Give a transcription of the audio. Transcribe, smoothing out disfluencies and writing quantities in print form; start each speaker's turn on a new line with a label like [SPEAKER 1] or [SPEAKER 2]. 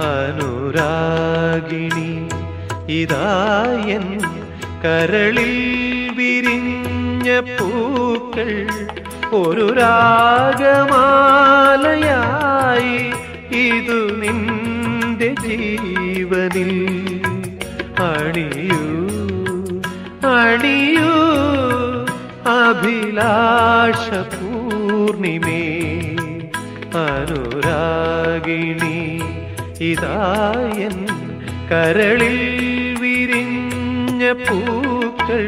[SPEAKER 1] അനുരാഗിണി ഇതായൻ കരളിൽ വിരിഞ്ഞ പൂക്കൾ ഒരു രാഗമാലയായി ഇതു നിന്റെ ജീവനിൽ അണിയൂ അണിയൂ അഭിലാഷ പൂർണിമേ അനുരാഗിണി ഇതായൻ കരളിൽ വിരിഞ്ഞ പൂക്കൾ